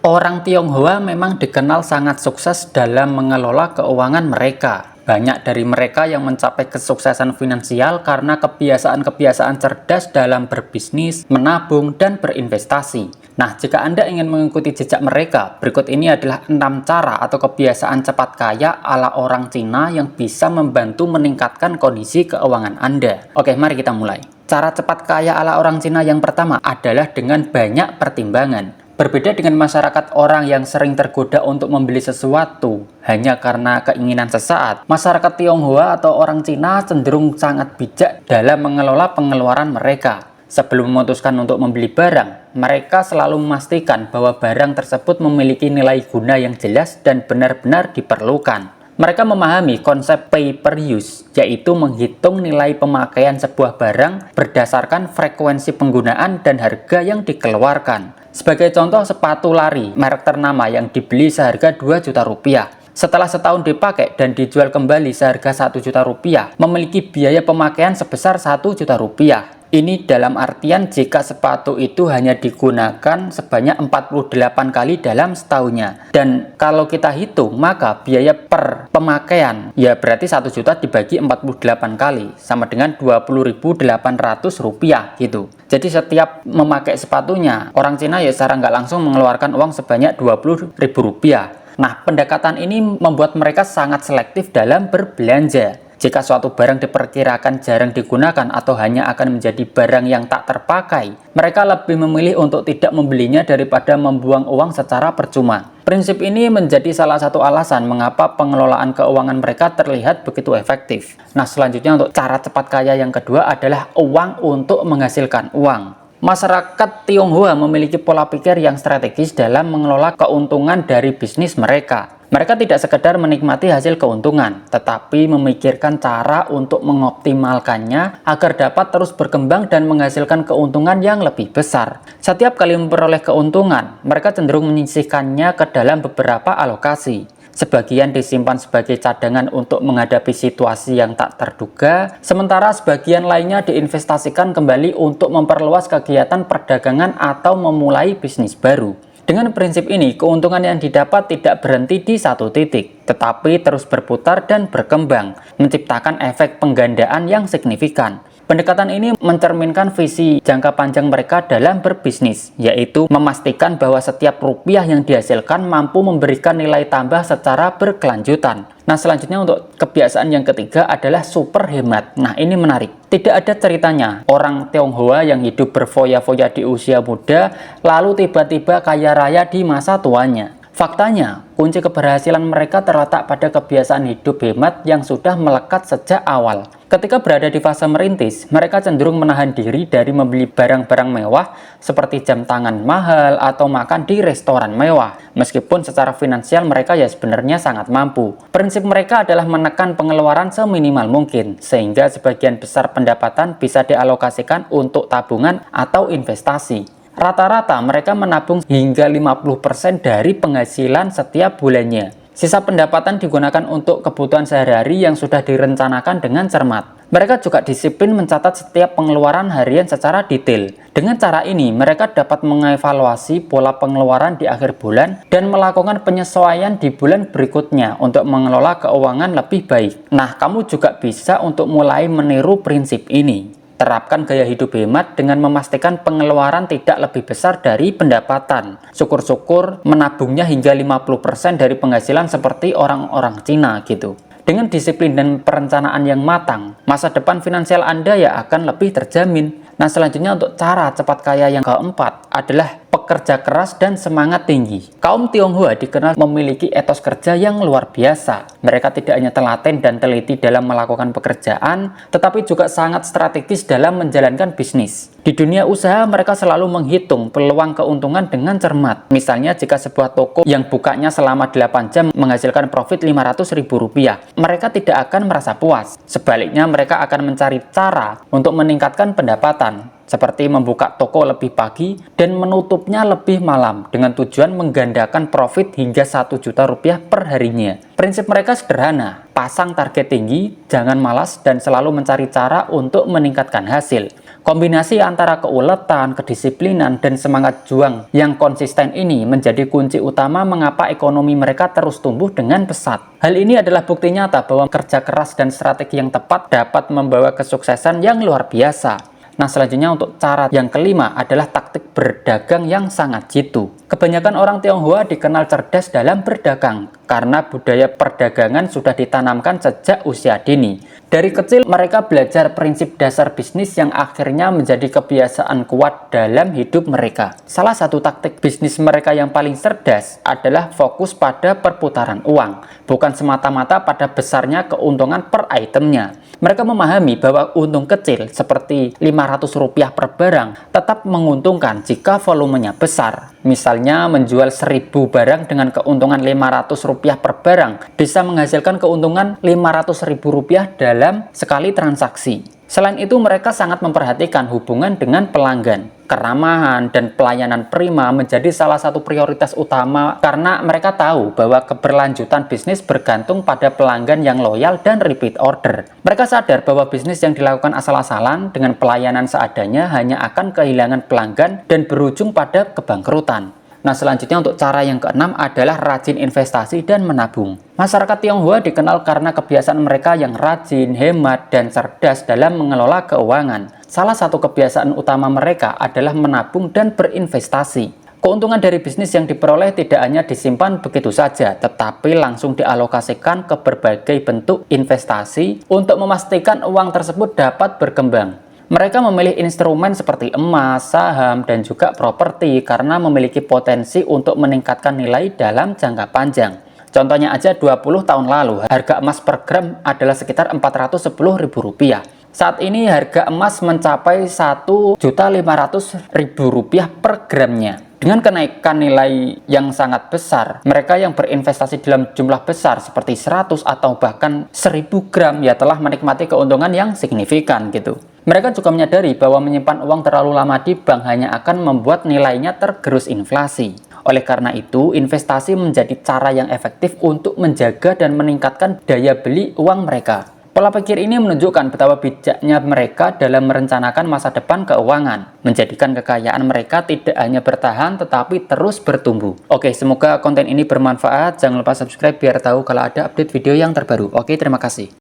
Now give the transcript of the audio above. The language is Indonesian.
Orang Tionghoa memang dikenal sangat sukses dalam mengelola keuangan mereka. Banyak dari mereka yang mencapai kesuksesan finansial karena kebiasaan-kebiasaan cerdas dalam berbisnis, menabung, dan berinvestasi. Nah, jika Anda ingin mengikuti jejak mereka, berikut ini adalah 6 cara atau kebiasaan cepat kaya ala orang Cina yang bisa membantu meningkatkan kondisi keuangan Anda. Oke, mari kita mulai. Cara cepat kaya ala orang Cina yang pertama adalah dengan banyak pertimbangan. Berbeda dengan masyarakat orang yang sering tergoda untuk membeli sesuatu hanya karena keinginan sesaat, masyarakat Tionghoa atau orang Cina cenderung sangat bijak dalam mengelola pengeluaran mereka. Sebelum memutuskan untuk membeli barang, mereka selalu memastikan bahwa barang tersebut memiliki nilai guna yang jelas dan benar-benar diperlukan. Mereka memahami konsep pay per use, yaitu menghitung nilai pemakaian sebuah barang berdasarkan frekuensi penggunaan dan harga yang dikeluarkan. Sebagai contoh, sepatu lari merek ternama yang dibeli seharga 2 juta rupiah. Setelah setahun dipakai dan dijual kembali seharga 1 juta rupiah, memiliki biaya pemakaian sebesar 1 juta rupiah. Ini dalam artian jika sepatu itu hanya digunakan sebanyak 48 kali dalam setahunnya. Dan kalau kita hitung, maka biaya per pemakaian ya berarti 1 juta dibagi 48 kali sama dengan 20.800 rupiah gitu. Jadi setiap memakai sepatunya, orang Cina ya secara nggak langsung mengeluarkan uang sebanyak 20.000 rupiah. Nah, pendekatan ini membuat mereka sangat selektif dalam berbelanja. Jika suatu barang diperkirakan jarang digunakan atau hanya akan menjadi barang yang tak terpakai, mereka lebih memilih untuk tidak membelinya daripada membuang uang secara percuma. Prinsip ini menjadi salah satu alasan mengapa pengelolaan keuangan mereka terlihat begitu efektif. Nah, selanjutnya untuk cara cepat kaya yang kedua adalah uang untuk menghasilkan uang. Masyarakat Tionghoa memiliki pola pikir yang strategis dalam mengelola keuntungan dari bisnis mereka. Mereka tidak sekedar menikmati hasil keuntungan, tetapi memikirkan cara untuk mengoptimalkannya agar dapat terus berkembang dan menghasilkan keuntungan yang lebih besar. Setiap kali memperoleh keuntungan, mereka cenderung menyisihkannya ke dalam beberapa alokasi. Sebagian disimpan sebagai cadangan untuk menghadapi situasi yang tak terduga, sementara sebagian lainnya diinvestasikan kembali untuk memperluas kegiatan perdagangan atau memulai bisnis baru. Dengan prinsip ini, keuntungan yang didapat tidak berhenti di satu titik, tetapi terus berputar dan berkembang, menciptakan efek penggandaan yang signifikan. Pendekatan ini mencerminkan visi jangka panjang mereka dalam berbisnis, yaitu memastikan bahwa setiap rupiah yang dihasilkan mampu memberikan nilai tambah secara berkelanjutan. Nah, selanjutnya untuk kebiasaan yang ketiga adalah super hemat. Nah, ini menarik. Tidak ada ceritanya orang Tionghoa yang hidup berfoya-foya di usia muda, lalu tiba-tiba kaya raya di masa tuanya. Faktanya, kunci keberhasilan mereka terletak pada kebiasaan hidup hemat yang sudah melekat sejak awal. Ketika berada di fase merintis, mereka cenderung menahan diri dari membeli barang-barang mewah seperti jam tangan mahal atau makan di restoran mewah. Meskipun secara finansial mereka ya sebenarnya sangat mampu. Prinsip mereka adalah menekan pengeluaran seminimal mungkin, sehingga sebagian besar pendapatan bisa dialokasikan untuk tabungan atau investasi. Rata-rata mereka menabung hingga 50% dari penghasilan setiap bulannya. Sisa pendapatan digunakan untuk kebutuhan sehari-hari yang sudah direncanakan dengan cermat. Mereka juga disiplin mencatat setiap pengeluaran harian secara detail. Dengan cara ini, mereka dapat mengevaluasi pola pengeluaran di akhir bulan dan melakukan penyesuaian di bulan berikutnya untuk mengelola keuangan lebih baik. Nah, kamu juga bisa untuk mulai meniru prinsip ini. Terapkan gaya hidup hemat dengan memastikan pengeluaran tidak lebih besar dari pendapatan. Syukur-syukur menabungnya hingga 50% dari penghasilan seperti orang-orang Cina gitu. Dengan disiplin dan perencanaan yang matang, masa depan finansial Anda ya akan lebih terjamin. Nah, selanjutnya untuk cara cepat kaya yang keempat adalah pekerja keras dan semangat tinggi. Kaum Tionghoa dikenal memiliki etos kerja yang luar biasa. Mereka tidak hanya telaten dan teliti dalam melakukan pekerjaan, tetapi juga sangat strategis dalam menjalankan bisnis. Di dunia usaha, mereka selalu menghitung peluang keuntungan dengan cermat. Misalnya, jika sebuah toko yang bukanya selama 8 jam menghasilkan profit Rp500.000, mereka tidak akan merasa puas. Sebaliknya, mereka akan mencari cara untuk meningkatkan pendapatan. seperti membuka toko lebih pagi dan menutupnya lebih malam dengan tujuan menggandakan profit hingga 1 juta rupiah per harinya. Prinsip mereka sederhana, pasang target tinggi, jangan malas, dan selalu mencari cara untuk meningkatkan hasil. Kombinasi antara keuletan, kedisiplinan, dan semangat juang yang konsisten ini menjadi kunci utama mengapa ekonomi mereka terus tumbuh dengan pesat. Hal ini adalah bukti nyata bahwa kerja keras dan strategi yang tepat dapat membawa kesuksesan yang luar biasa. Nah, selanjutnya untuk cara yang kelima adalah taktik berdagang yang sangat jitu. Kebanyakan orang Tionghoa dikenal cerdas dalam berdagang karena budaya perdagangan sudah ditanamkan sejak usia dini. Dari kecil mereka belajar prinsip dasar bisnis yang akhirnya menjadi kebiasaan kuat dalam hidup mereka. Salah satu taktik bisnis mereka yang paling cerdas adalah fokus pada perputaran uang, bukan semata-mata pada besarnya keuntungan per itemnya. Mereka memahami bahwa untung kecil seperti Rp500 per barang tetap menguntungkan jika volumenya besar. Misalnya menjual 1000 barang dengan keuntungan Rp500 per barang bisa menghasilkan keuntungan Rp500.000 dalam sekali transaksi. Selain itu, mereka sangat memperhatikan hubungan dengan pelanggan. Keramahan dan pelayanan prima menjadi salah satu prioritas utama karena mereka tahu bahwa keberlanjutan bisnis bergantung pada pelanggan yang loyal dan repeat order. Mereka sadar bahwa bisnis yang dilakukan asal-asalan dengan pelayanan seadanya hanya akan kehilangan pelanggan dan berujung pada kebangkrutan. Nah, selanjutnya untuk cara yang keenam adalah rajin investasi dan menabung. Masyarakat Tionghoa dikenal karena kebiasaan mereka yang rajin, hemat, dan cerdas dalam mengelola keuangan. Salah satu kebiasaan utama mereka adalah menabung dan berinvestasi. Keuntungan dari bisnis yang diperoleh tidak hanya disimpan begitu saja, tetapi langsung dialokasikan ke berbagai bentuk investasi untuk memastikan uang tersebut dapat berkembang. Mereka memilih instrumen seperti emas, saham, dan juga properti karena memiliki potensi untuk meningkatkan nilai dalam jangka panjang. Contohnya aja 20 tahun lalu, harga emas per gram adalah sekitar Rp410.000. Saat ini harga emas mencapai Rp1.500.000 per gramnya. Dengan kenaikan nilai yang sangat besar, mereka yang berinvestasi dalam jumlah besar seperti 100 atau bahkan 1000 gram ya telah menikmati keuntungan yang signifikan gitu. Mereka juga menyadari bahwa menyimpan uang terlalu lama di bank hanya akan membuat nilainya tergerus inflasi. Oleh karena itu, investasi menjadi cara yang efektif untuk menjaga dan meningkatkan daya beli uang mereka. Pola pikir ini menunjukkan betapa bijaknya mereka dalam merencanakan masa depan keuangan, menjadikan kekayaan mereka tidak hanya bertahan tetapi terus bertumbuh. Oke, semoga konten ini bermanfaat. Jangan lupa subscribe biar tahu kalau ada update video yang terbaru. Oke, terima kasih.